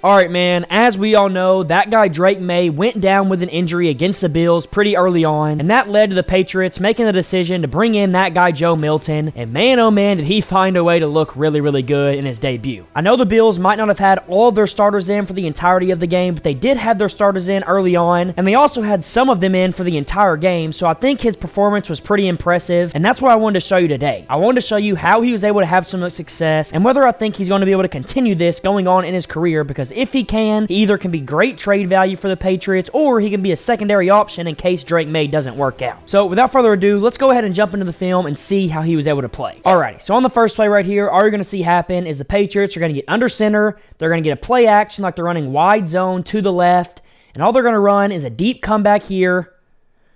All right, man, as we all know, that guy Drake Maye went down with an injury against the Bills pretty early on, and that led to the Patriots making the decision to bring in that guy Joe Milton, and man, oh man, did he find a way to look really, really good in his debut. I know the Bills might not have had all of their starters in for the entirety of the game, but they did have their starters in early on, and they also had some of them in for the entire game, so I think his performance was pretty impressive, and that's what I wanted to show you today. I wanted to show you how he was able to have some success, and whether I think he's going to be able to continue this going on in his career, because if he can, he either can be great trade value for the Patriots, or he can be a secondary option in case Drake Maye doesn't work out. So without further ado, let's go ahead and jump into the film and see how he was able to play. Alrighty, so on the first play right here, all you're going to see happen is the Patriots are going to get under center, they're going to get a play action like they're running wide zone to the left, and all they're going to run is a deep comeback here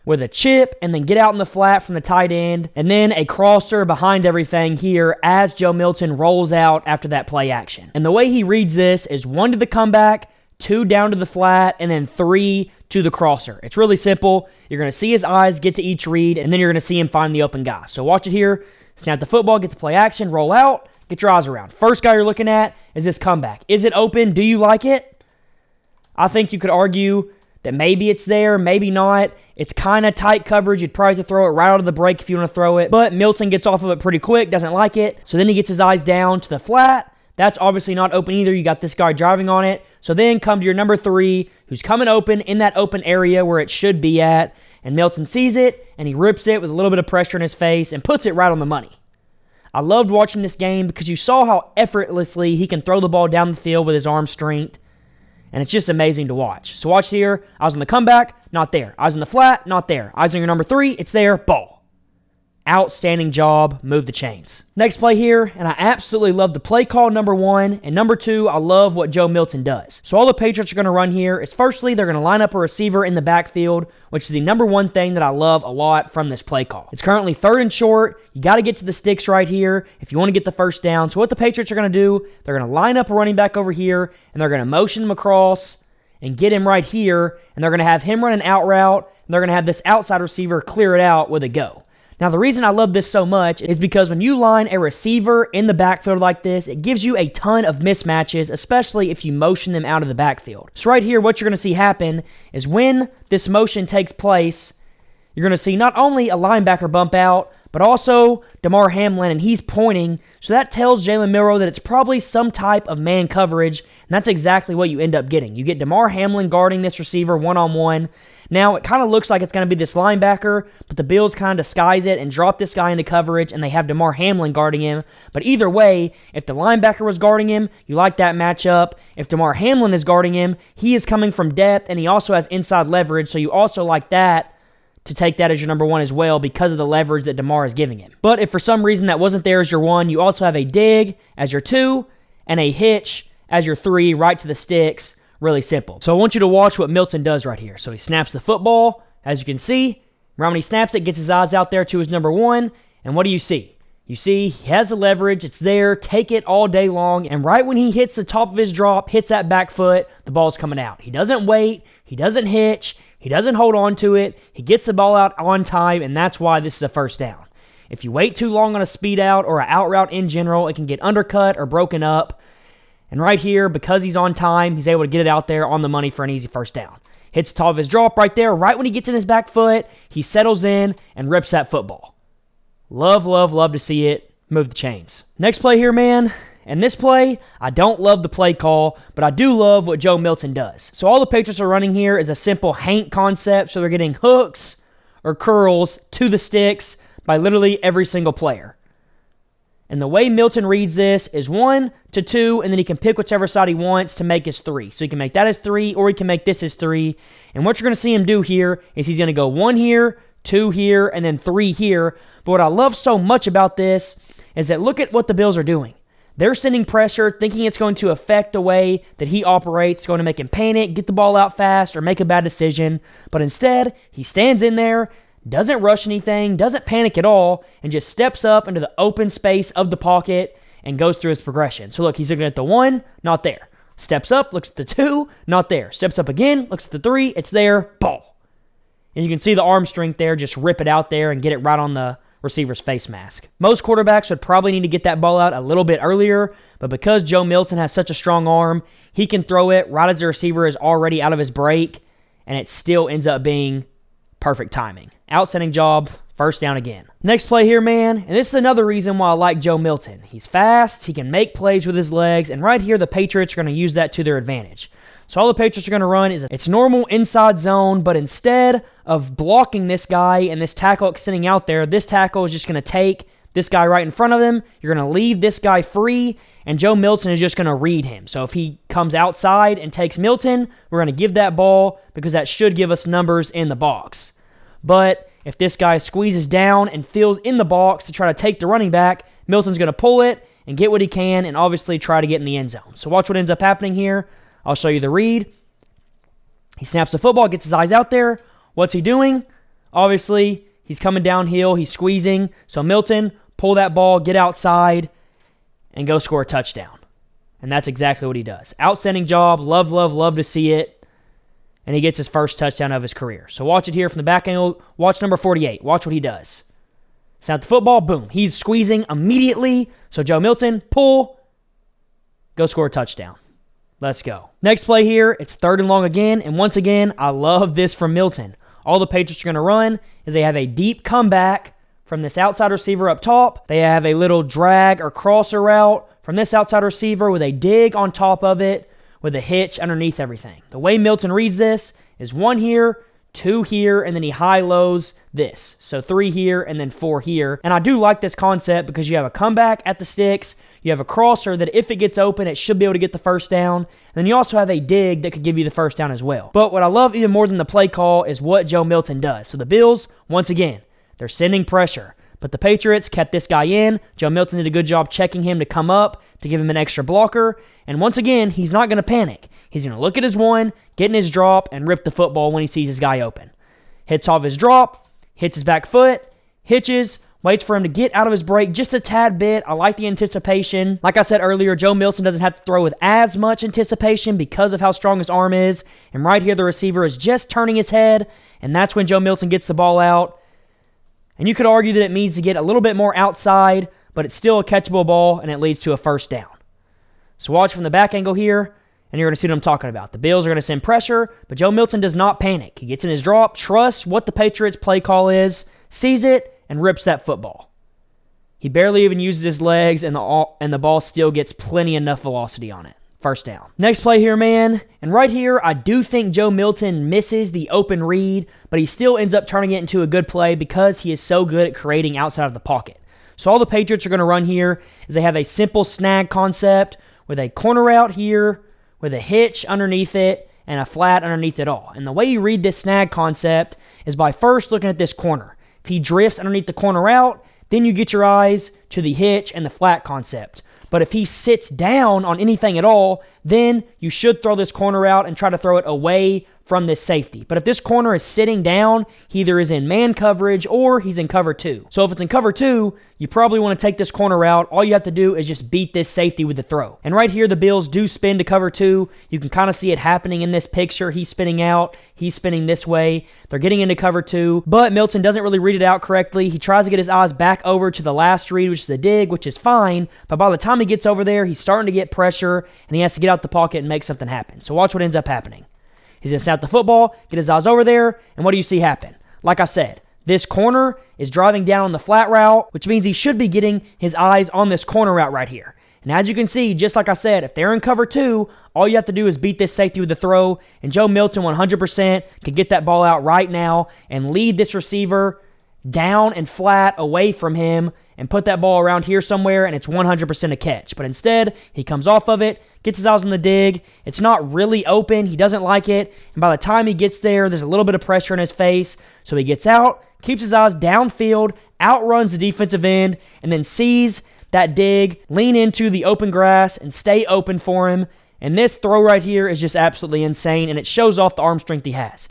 with a chip and then get out in the flat from the tight end, and then a crosser behind everything here as Joe Milton rolls out after that play action. And the way he reads this is 1 to the comeback, 2 down to the flat, and then 3 to the crosser. It's really simple. You're going to see his eyes get to each read, and then you're going to see him find the open guy. So watch it here. Snap the football, get the play action, roll out, get your eyes around. First guy you're looking at is this comeback. Is it open? Do you like it? I think you could argue that maybe it's there, maybe not. It's kind of tight coverage. You'd probably have to throw it right out of the break if you want to throw it. But Milton gets off of it pretty quick, doesn't like it. So then he gets his eyes down to the flat. That's obviously not open either. You got this guy driving on it. So then come to your number 3, who's coming open in that open area where it should be at. And Milton sees it, and he rips it with a little bit of pressure in his face and puts it right on the money. I loved watching this game because you saw how effortlessly he can throw the ball down the field with his arm strength. And it's just amazing to watch. So watch here. Eyes on the comeback, not there. Eyes on the flat, not there. Eyes on your number 3, it's there, ball. Outstanding job. Move the chains. Next play here, and I absolutely love the play call, number 1. And number 2, I love what Joe Milton does. So all the Patriots are going to run here is firstly, they're going to line up a receiver in the backfield, which is the number 1 thing that I love a lot from this play call. It's currently 3rd and short. You got to get to the sticks right here if you want to get the first down. So what the Patriots are going to do, they're going to line up a running back over here, and they're going to motion him across and get him right here, and they're going to have him run an out route, and they're going to have this outside receiver clear it out with a go. Now, the reason I love this so much is because when you line a receiver in the backfield like this, it gives you a ton of mismatches, especially if you motion them out of the backfield. So right here, what you're going to see happen is when this motion takes place, you're going to see not only a linebacker bump out, but also Damar Hamlin, and he's pointing. So that tells Jalen Milroe that it's probably some type of man coverage, and that's exactly what you end up getting. You get Damar Hamlin guarding this receiver one-on-one. Now, it kind of looks like it's going to be this linebacker, but the Bills kind of disguise it and drop this guy into coverage, and they have Damar Hamlin guarding him. But either way, if the linebacker was guarding him, you like that matchup. If Damar Hamlin is guarding him, he is coming from depth, and he also has inside leverage, so you also like that to take that as your number 1 as well because of the leverage that Damar is giving him. But if for some reason that wasn't there as your 1, you also have a dig as your 2 and a hitch as your 3 right to the sticks. Really simple. So I want you to watch what Milton does right here. So he snaps the football. As you can see, right when he snaps it, gets his eyes out there to his number 1. And what do you see? You see he has the leverage. It's there. Take it all day long. And right when he hits the top of his drop, hits that back foot, the ball's coming out. He doesn't wait. He doesn't hitch. He doesn't hold on to it. He gets the ball out on time, and that's why this is a first down. If you wait too long on a speed out or an out route in general, it can get undercut or broken up. And right here, because he's on time, he's able to get it out there on the money for an easy first down. Hits the top of his drop right there. Right when he gets in his back foot, he settles in and rips that football. Love, love, love to see it. Move the chains. Next play here, man. And this play, I don't love the play call, but I do love what Joe Milton does. So all the Patriots are running here is a simple hank concept, so they're getting hooks or curls to the sticks by literally every single player. And the way Milton reads this is 1 to 2, and then he can pick whichever side he wants to make his 3. So he can make that his 3, or he can make this his 3. And what you're going to see him do here is he's going to go 1 here, 2 here, and then 3 here. But what I love so much about this is that look at what the Bills are doing. They're sending pressure, thinking it's going to affect the way that he operates, going to make him panic, get the ball out fast, or make a bad decision. But instead, he stands in there, doesn't rush anything, doesn't panic at all, and just steps up into the open space of the pocket and goes through his progression. So look, he's looking at the 1, not there. Steps up, looks at the 2, not there. Steps up again, looks at the 3, it's there, ball. And you can see the arm strength there, just rip it out there and get it right on the receiver's face mask. Most quarterbacks would probably need to get that ball out a little bit earlier, but because Joe Milton has such a strong arm, he can throw it right as the receiver is already out of his break, and it still ends up being perfect timing. Outstanding job. First down again. Next play here, man, and this is another reason why I like Joe Milton. He's fast, he can make plays with his legs, and right here the Patriots are going to use that to their advantage. So all the Patriots are going to run is it's normal inside zone, but instead of blocking this guy and this tackle extending out there, this tackle is just going to take this guy right in front of him. You're going to leave this guy free, and Joe Milton is just going to read him. So if he comes outside and takes Milton, we're going to give that ball because that should give us numbers in the box. But if this guy squeezes down and fills in the box to try to take the running back, Milton's going to pull it and get what he can and obviously try to get in the end zone. So watch what ends up happening here. I'll show you the read. He snaps the football, gets his eyes out there. What's he doing? Obviously, he's coming downhill. He's squeezing. So Milton, pull that ball, get outside, and go score a touchdown. And that's exactly what he does. Outstanding job. Love, love, love to see it. And he gets his first touchdown of his career. So watch it here from the back angle. Watch number 48. Watch what he does. Snap the football. Boom. He's squeezing immediately. So Joe Milton, pull, go score a touchdown. Let's go. Next play here, it's 3rd and long again, and once again, I love this from Milton. All the Patriots are going to run is they have a deep comeback from this outside receiver up top. They have a little drag or crosser route from this outside receiver with a dig on top of it with a hitch underneath everything. The way Milton reads this is 1 here, 2 here, and then he high-lows this. So 3 here and then 4 here. And I do like this concept because you have a comeback at the sticks, you have a crosser that if it gets open, it should be able to get the first down. And then you also have a dig that could give you the first down as well. But what I love even more than the play call is what Joe Milton does. So the Bills, once again, they're sending pressure. But the Patriots kept this guy in. Joe Milton did a good job checking him to come up to give him an extra blocker. And once again, he's not going to panic. He's going to look at his one, get in his drop, and rip the football when he sees his guy open. Hits off his drop, hits his back foot, hitches, waits for him to get out of his break just a tad bit. I like the anticipation. Like I said earlier, Joe Milton doesn't have to throw with as much anticipation because of how strong his arm is. And right here, the receiver is just turning his head, and that's when Joe Milton gets the ball out. And you could argue that it needs to get a little bit more outside, but it's still a catchable ball, and it leads to a first down. So watch from the back angle here, and you're going to see what I'm talking about. The Bills are going to send pressure, but Joe Milton does not panic. He gets in his drop, trusts what the Patriots' play call is, sees it, and rips that football. He barely even uses his legs, and the ball still gets plenty enough velocity on it. First down. Next play here, man. And right here, I do think Joe Milton misses the open read, but he still ends up turning it into a good play because he is so good at creating outside of the pocket. So all the Patriots are going to run here is they have a simple snag concept with a corner route here, with a hitch underneath it, and a flat underneath it all. And the way you read this snag concept is by first looking at this corner. If he drifts underneath the corner route, then you get your eyes to the hitch and the flat concept. But if he sits down on anything at all, then you should throw this corner out and try to throw it away from this safety. But if this corner is sitting down, he either is in man coverage or he's in cover 2. So if it's in cover 2, you probably want to take this corner out. All you have to do is just beat this safety with the throw. And right here, the Bills do spin to cover 2. You can kind of see it happening in this picture. He's spinning out. He's spinning this way. They're getting into cover 2, but Milton doesn't really read it out correctly. He tries to get his eyes back over to the last read, which is a dig, which is fine. But by the time he gets over there, he's starting to get pressure, and he has to get out the pocket and make something happen. So watch what ends up happening. He's going to snap the football, get his eyes over there, and what do you see happen? Like I said, this corner is driving down on the flat route, which means he should be getting his eyes on this corner route right here. And as you can see, just like I said, if they're in cover 2, all you have to do is beat this safety with the throw, and Joe Milton 100% can get that ball out right now and lead this receiver down and flat away from him and put that ball around here somewhere, and it's 100% a catch. But instead, he comes off of it, gets his eyes on the dig. It's not really open. He doesn't like it. And by the time he gets there, there's a little bit of pressure in his face. So he gets out, keeps his eyes downfield, outruns the defensive end, and then sees that dig, lean into the open grass, and stay open for him. And this throw right here is just absolutely insane, and it shows off the arm strength he has.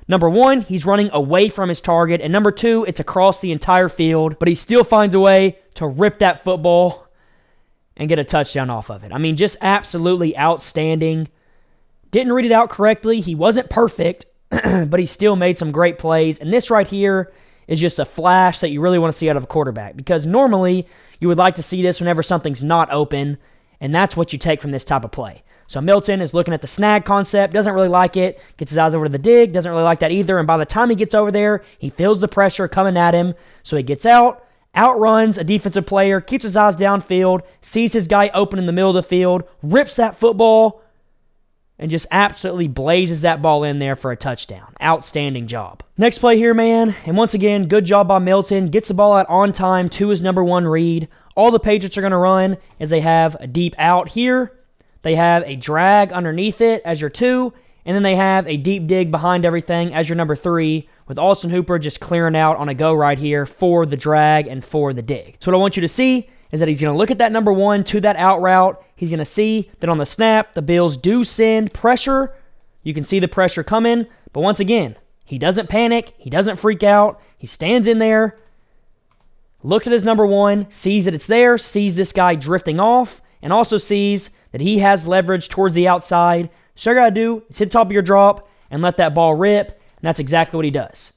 Number 1, he's running away from his target. And number 2, it's across the entire field. But he still finds a way to rip that football and get a touchdown off of it. I mean, just absolutely outstanding. Didn't read it out correctly. He wasn't perfect, but he still made some great plays. And this right here is just a flash that you really want to see out of a quarterback, because normally you would like to see this whenever something's not open, and that's what you take from this type of play. So Milton is looking at the snag concept, doesn't really like it, gets his eyes over to the dig, doesn't really like that either, and by the time he gets over there, he feels the pressure coming at him, so he gets out, outruns a defensive player, keeps his eyes downfield, sees his guy open in the middle of the field, rips that football, and just absolutely blazes that ball in there for a touchdown. Outstanding job. Next play here, man, and once again, good job by Milton. Gets the ball out on time to his number 1 read. All the Patriots are going to run is they have a deep out here. They have a drag underneath it as your 2, and then they have a deep dig behind everything as your number 3, with Austin Hooper just clearing out on a go right here for the drag and for the dig. So what I want you to see is that he's going to look at that number 1 to that out route. He's going to see that on the snap, the Bills do send pressure. You can see the pressure coming, but once again, he doesn't panic. He doesn't freak out. He stands in there, looks at his number 1, sees that it's there, sees this guy drifting off, and also sees that he has leverage towards the outside. So all you got to do is hit the top of your drop and let that ball rip, and that's exactly what he does.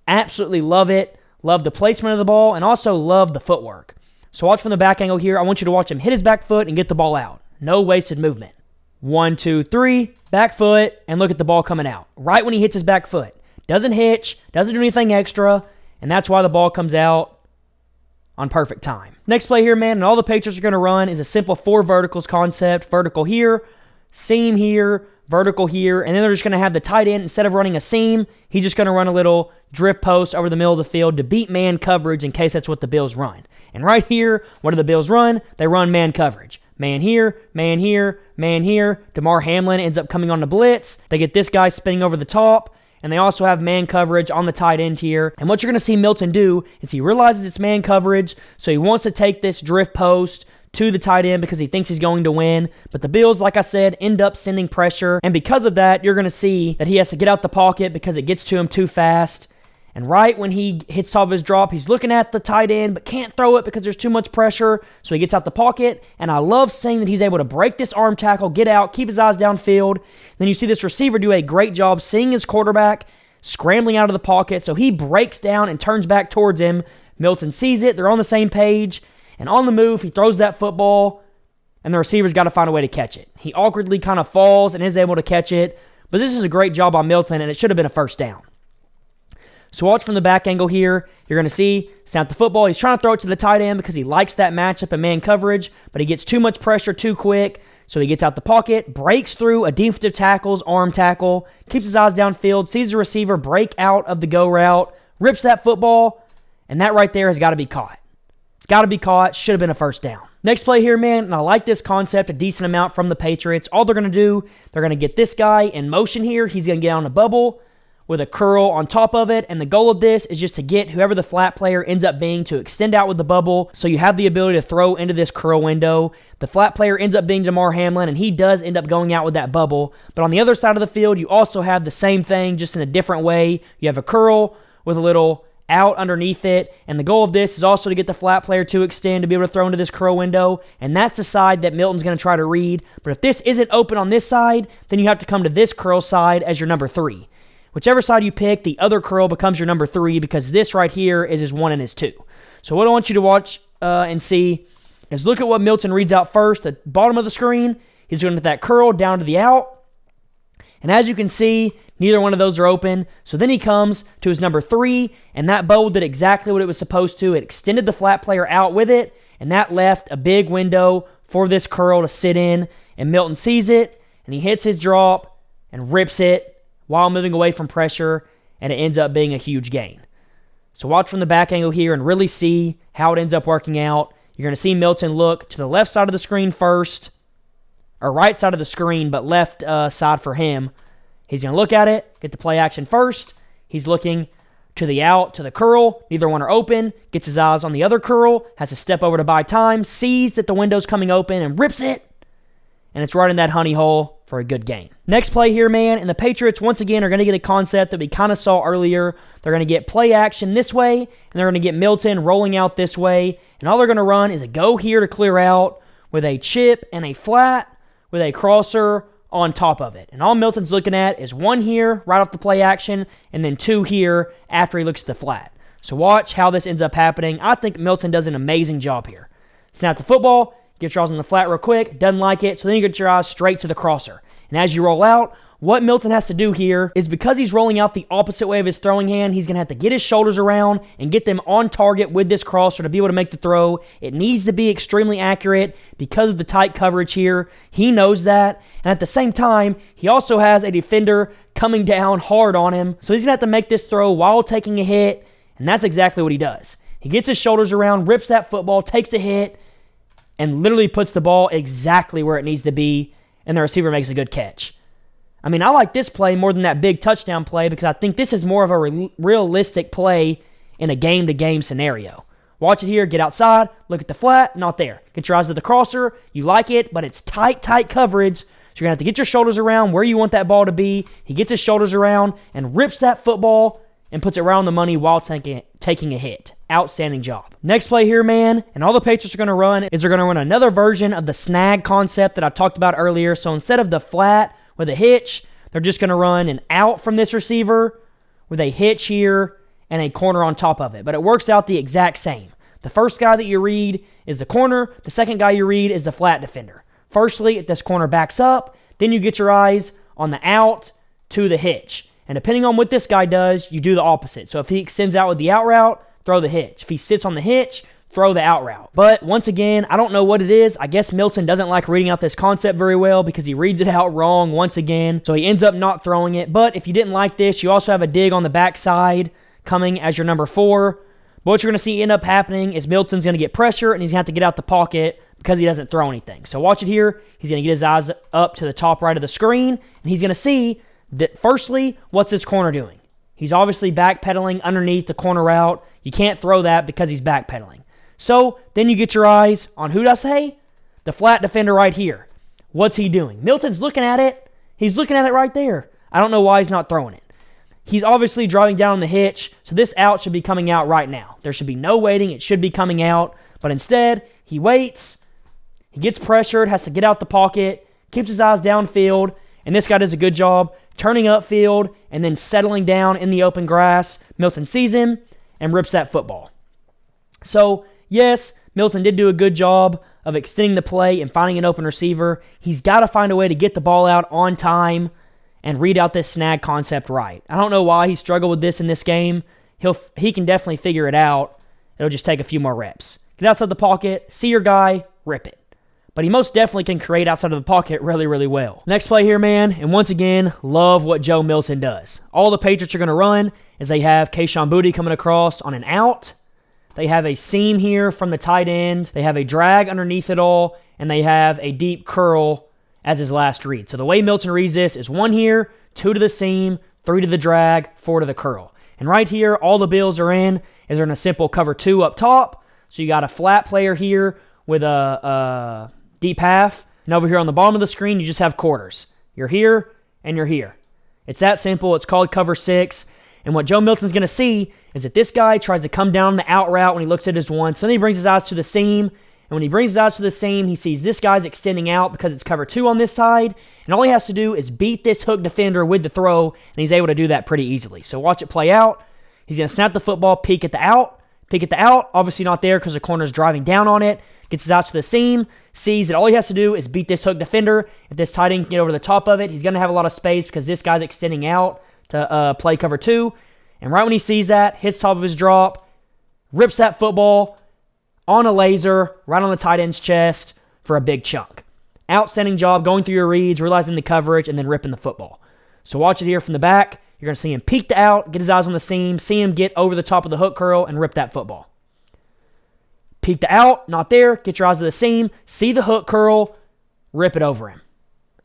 Absolutely love it. Love the placement of the ball, and also love the footwork. So watch from the back angle here. I want you to watch him hit his back foot and get the ball out. No wasted movement. 1, 2, 3, back foot, and look at the ball coming out. Right when he hits his back foot. Doesn't hitch, doesn't do anything extra, and that's why the ball comes out on perfect time. Next play here, man, and all the Patriots are going to run is a simple 4 verticals concept. Vertical here, seam here, vertical here, and then they're just going to have the tight end, instead of running a seam, he's just going to run a little drift post over the middle of the field to beat man coverage in case that's what the Bills run. And right here, what do the Bills run? They run man coverage. Man here, man here, man here. Damar Hamlin ends up coming on the blitz. They get this guy spinning over the top, and they also have man coverage on the tight end here. And what you're going to see Milton do is he realizes it's man coverage, so he wants to take this drift post to the tight end because he thinks he's going to win. But the Bills, like I said, end up sending pressure, and because of that, you're going to see that he has to get out the pocket because it gets to him too fast. And right when he hits top of his drop, he's looking at the tight end, but can't throw it because there's too much pressure. So he gets out the pocket. And I love seeing that he's able to break this arm tackle, get out, keep his eyes downfield. Then you see this receiver do a great job seeing his quarterback scrambling out of the pocket. So he breaks down and turns back towards him. Milton sees it. They're on the same page. And on the move, he throws that football, and the receiver's got to find a way to catch it. He awkwardly kind of falls and is able to catch it. But this is a great job by Milton, and it should have been a first down. So watch from the back angle here. You're going to see, snap the football. He's trying to throw it to the tight end because he likes that matchup and man coverage, but he gets too much pressure too quick. So he gets out the pocket, breaks through a defensive tackle's arm tackle, keeps his eyes downfield, sees the receiver break out of the go route, rips that football, and that right there has got to be caught. It's got to be caught. Should have been a first down. Next play here, man, and I like this concept a decent amount from the Patriots. All they're going to do, they're going to get this guy in motion here. He's going to get on a bubble with a curl on top of it, and the goal of this is just to get whoever the flat player ends up being to extend out with the bubble, so you have the ability to throw into this curl window. The flat player ends up being Damar Hamlin, and he does end up going out with that bubble, but on the other side of the field, you also have the same thing, just in a different way. You have a curl with a little out underneath it, and the goal of this is also to get the flat player to extend to be able to throw into this curl window, and that's the side that Milton's going to try to read, but if this isn't open on this side, then you have to come to this curl side as your number 3. Whichever side you pick, the other curl becomes your number 3 because this right here is his 1 and his 2. So what I want you to watch and see is look at what Milton reads out first. At the bottom of the screen, he's going to get that curl down to the out. And as you can see, neither one of those are open. So then he comes to his number 3, and that bow did exactly what it was supposed to. It extended the flat player out with it, and that left a big window for this curl to sit in. And Milton sees it, and he hits his drop and rips it while moving away from pressure, and it ends up being a huge gain. So watch from the back angle here and really see how it ends up working out. You're going to see Milton look to the left side of the screen first, or right side of the screen, but left side for him. He's going to look at it, get the play action first. He's looking to the out, to the curl. Neither one are open. Gets his eyes on the other curl, has to step over to buy time, sees that the window's coming open, and rips it. And it's right in that honey hole for a good gain. Next play here, man, and the Patriots once again are going to get a concept that we kind of saw earlier. They're going to get play action this way, and they're going to get Milton rolling out this way, and all they're going to run is a go here to clear out with a chip and a flat with a crosser on top of it. And all Milton's looking at is 1 here right off the play action, and then 2 here after he looks at the flat. So watch how this ends up happening. I think Milton does an amazing job here. Snap the football, get your eyes on the flat real quick, doesn't like it, so then you get your eyes straight to the crosser. And as you roll out, what Milton has to do here is because he's rolling out the opposite way of his throwing hand, he's going to have to get his shoulders around and get them on target with this crosser to be able to make the throw. It needs to be extremely accurate because of the tight coverage here. He knows that. And at the same time, he also has a defender coming down hard on him. So he's going to have to make this throw while taking a hit, and that's exactly what he does. He gets his shoulders around, rips that football, takes a hit, and literally puts the ball exactly where it needs to be, and the receiver makes a good catch. I mean, I like this play more than that big touchdown play because I think this is more of a realistic play in a game-to-game scenario. Watch it here. Get outside. Look at the flat. Not there. Get your eyes to the crosser. You like it, but it's tight coverage. So you're going to have to get your shoulders around where you want that ball to be. He gets his shoulders around and rips that football and puts it right on the money while taking a hit. Outstanding job. Next play here, man, and all the Patriots are going to run is they're going to run another version of the snag concept that I talked about earlier. So instead of the flat with a hitch, they're just going to run an out from this receiver with a hitch here and a corner on top of it. But it works out the exact same. The first guy that you read is the corner. The second guy you read is the flat defender. Firstly, if this corner backs up, then you get your eyes on the out to the hitch. And depending on what this guy does, you do the opposite. So if he extends out with the out route, throw the hitch. If he sits on the hitch, throw the out route. But once again, I don't know what it is. I guess Milton doesn't like reading out this concept very well because he reads it out wrong once again. So he ends up not throwing it. But if you didn't like this, you also have a dig on the backside coming as your number 4. But what you're going to see end up happening is Milton's going to get pressure and he's going to have to get out the pocket because he doesn't throw anything. So watch it here. He's going to get his eyes up to the top right of the screen and he's going to see that firstly, what's this corner doing? He's obviously backpedaling underneath the corner route. You can't throw that because he's backpedaling. So then you get your eyes on who did I say? The flat defender right here. What's he doing? Milton's looking at it. He's looking at it right there. I don't know why he's not throwing it. He's obviously driving down the hitch, so this out should be coming out right now. There should be no waiting. It should be coming out. But instead, he waits. He gets pressured, has to get out the pocket, keeps his eyes downfield, and this guy does a good job turning upfield and then settling down in the open grass. Milton sees him and rips that football. So, yes, Milton did do a good job of extending the play and finding an open receiver. He's got to find a way to get the ball out on time and read out this snag concept right. I don't know why he struggled with this in this game. He can definitely figure it out. It'll just take a few more reps. Get outside the pocket, see your guy, rip it. But he most definitely can create outside of the pocket really, really well. Next play here, man, and once again, love what Joe Milton does. All the Patriots are going to run is they have Kayshon Boutte coming across on an out. They have a seam here from the tight end. They have a drag underneath it all, and they have a deep curl as his last read. So the way Milton reads this is 1 here, 2 to the seam, 3 to the drag, 4 to the curl. And right here, all the Bills are in is they're in a simple cover 2 up top. So you got a flat player here with a deep half. And over here on the bottom of the screen, you just have quarters. You're here and you're here. It's that simple. It's called cover 6. And what Joe Milton's going to see is that this guy tries to come down the out route when he looks at his one. So then he brings his eyes to the seam. And when he brings his eyes to the seam, he sees this guy's extending out because it's cover 2 on this side. And all he has to do is beat this hook defender with the throw. And he's able to do that pretty easily. So watch it play out. He's going to snap the football, peek at the out. Peek at the out. Obviously not there because the corner's driving down on it. Gets his eyes to the seam. Sees that all he has to do is beat this hook defender. If this tight end can get over the top of it, he's going to have a lot of space because this guy's extending out to play cover 2. And right when he sees that, hits top of his drop, rips that football on a laser right on the tight end's chest for a big chunk. Outstanding job going through your reads, realizing the coverage, and then ripping the football. So watch it here from the back. You're going to see him peek the out, get his eyes on the seam, see him get over the top of the hook curl, and rip that football. Peek the out, not there. Get your eyes to the seam, see the hook curl, rip it over him.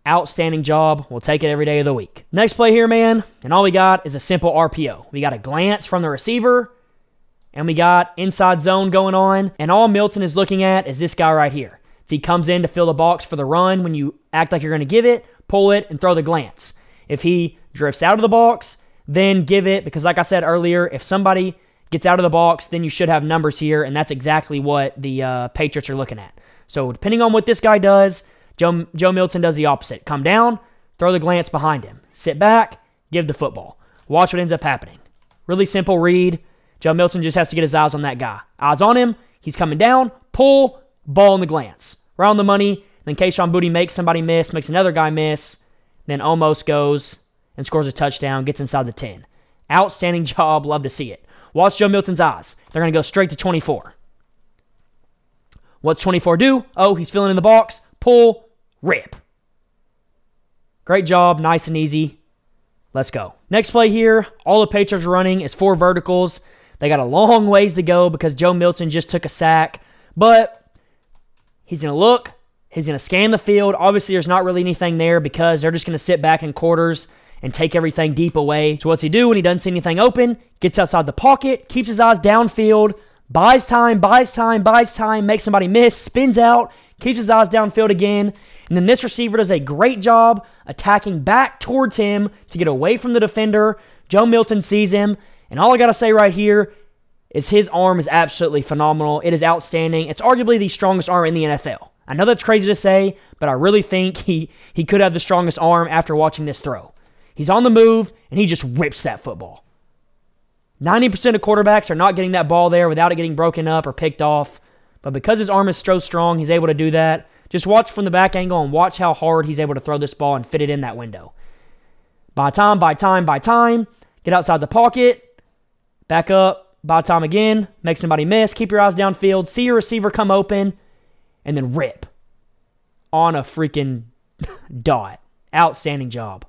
Outstanding job. We'll take it every day of the week. Next play here, man, and all we got is a simple RPO. We got a glance from the receiver, and we got inside zone going on, and all Milton is looking at is this guy right here. If he comes in to fill the box for the run when you act like you're going to give it, pull it, and throw the glance. If he drifts out of the box, then give it, because like I said earlier, if somebody gets out of the box, then you should have numbers here, and that's exactly what the Patriots are looking at. So depending on what this guy does, Joe Milton does the opposite. Come down, throw the glance behind him. Sit back, give the football. Watch what ends up happening. Really simple read. Joe Milton just has to get his eyes on that guy. Eyes on him. He's coming down. Pull. Ball in the glance. Right on the money. Then Kayshon Boutte makes somebody miss. Makes another guy miss. Then almost goes and scores a touchdown. Gets inside the 10. Outstanding job. Love to see it. Watch Joe Milton's eyes. They're going to go straight to 24. What's 24 do? Oh, he's filling in the box. Pull. Rip. Great job. Nice and easy. Let's go. Next play here. All the Patriots are running is 4 verticals. They got a long ways to go because Joe Milton just took a sack. But he's going to look. He's going to scan the field. Obviously, there's not really anything there because they're just going to sit back in quarters and take everything deep away. So what's he do when he doesn't see anything open? Gets outside the pocket, keeps his eyes downfield, buys time, makes somebody miss, spins out, keeps his eyes downfield again. And then this receiver does a great job attacking back towards him to get away from the defender. Joe Milton sees him. And all I got to say right here is his arm is absolutely phenomenal. It is outstanding. It's arguably the strongest arm in the NFL. I know that's crazy to say, but I really think he could have the strongest arm after watching this throw. He's on the move, and he just rips that football. 90% of quarterbacks are not getting that ball there without it getting broken up or picked off. But because his arm is so strong, he's able to do that. Just watch from the back angle and watch how hard he's able to throw this ball and fit it in that window. Buy time. Get outside the pocket. Back up. Buy time again. Make somebody miss. Keep your eyes downfield. See your receiver come open. And then rip. On a freaking dot. Outstanding job.